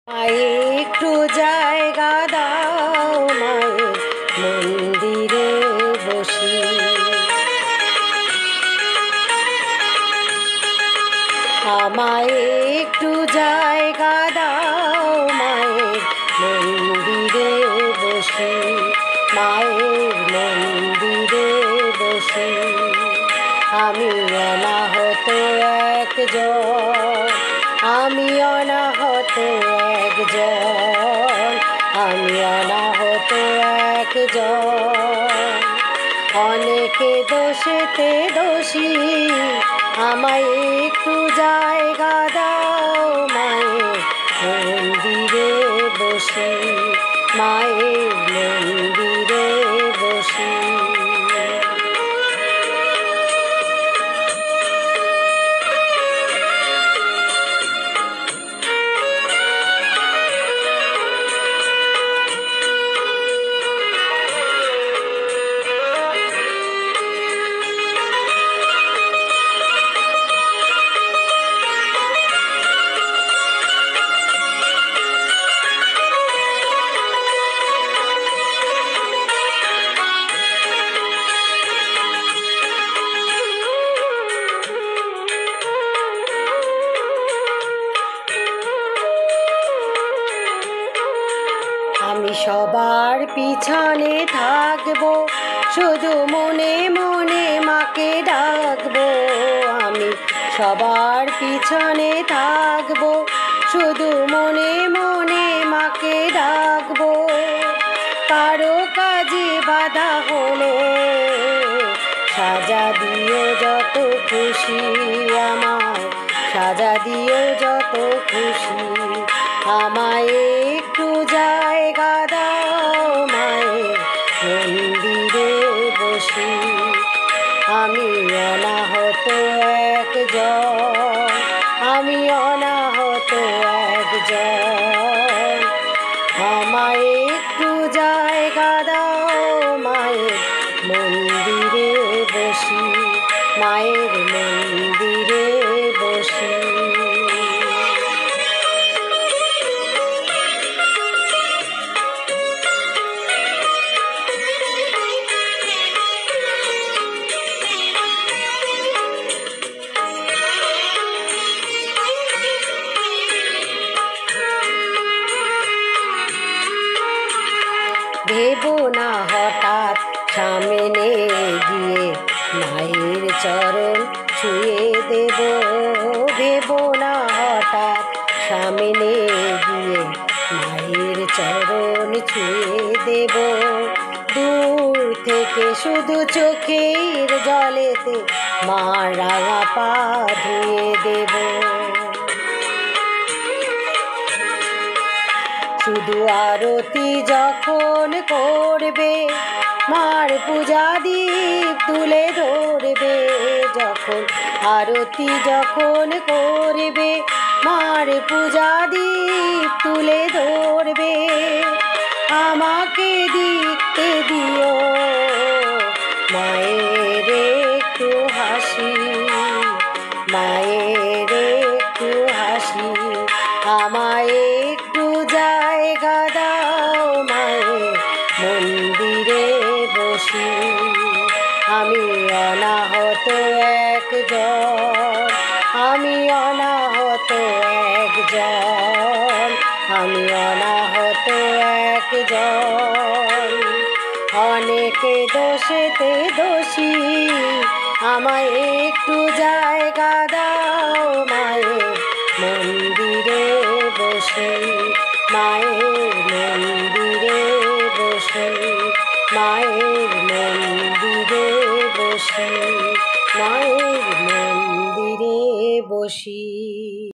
মায়ে একটু জায়গা দাও, মায়ের মন্দিরে বসি। আমায় একটু জায়গা দাও, মায়ের মন্দিরে বসি, মায়ের মন্দিরে বসি। আমি অনাহত একজন, আমি অনাহত একজন, আমি অনাহত একজন। অনেকে দোষেতে দোষী, আমায় একটু জায়গা দাও, মায়ের মন্দিরে বসি, মায়ের মন্দিরে বসি। আমি সবার পিছনে থাকবো, শুধু মনে মনে মাকে ডাকবো। আমি সবার পিছনে থাকবো, শুধু মনে মনে মাকে ডাকবো। কারো কাজে বাধা হলে সাজা দিও যত খুশি, আমায় সাজা দিও যত খুশি। আমায় একটু জায়গা দাও, মায়ের মন্দিরে বসি। আমি অনাহত একজন, আমি অনাহত একজন। আমায় একটু জায়গা দাও, মায়ের মন্দিরে বসি, মায়ের মন্দিরে বসি। ভেবো না হঠাৎ সামনে গিয়ে মায়ের চরণ ছুঁয়ে দেব, ভেবো না হঠাৎ সামনে গিয়ে মায়ের চরণ ছুঁয়ে দেব। দূর থেকে শুধু চোখের জলেতে মার রাঙা পা ধুয়ে দেব। শুধু আরতি যখন করবে, মার পূজা দীপ তুলে ধরবে। যখন আরতি যখন করবে, মার পূজা দীপ তুলে ধরবে। আমাকে দেখতে দিও মায়ের একটু হাসি, মায়ের একটু হাসি। আমায় একটু জায়গা দাও, মায়ের মন্দিরে বসি। আমি অনাহত একজন, আমি অনাহত একজন, আমি অনাহত একজন। অনেকে দোষেতে দোষী, আমায় একটু জায়গা দাও, মায়ের মন্দিরে বসি, মায়ের মন্দিরে বসি, মায়ের মন্দিরে বসি, মায়ের মন্দিরে বসি।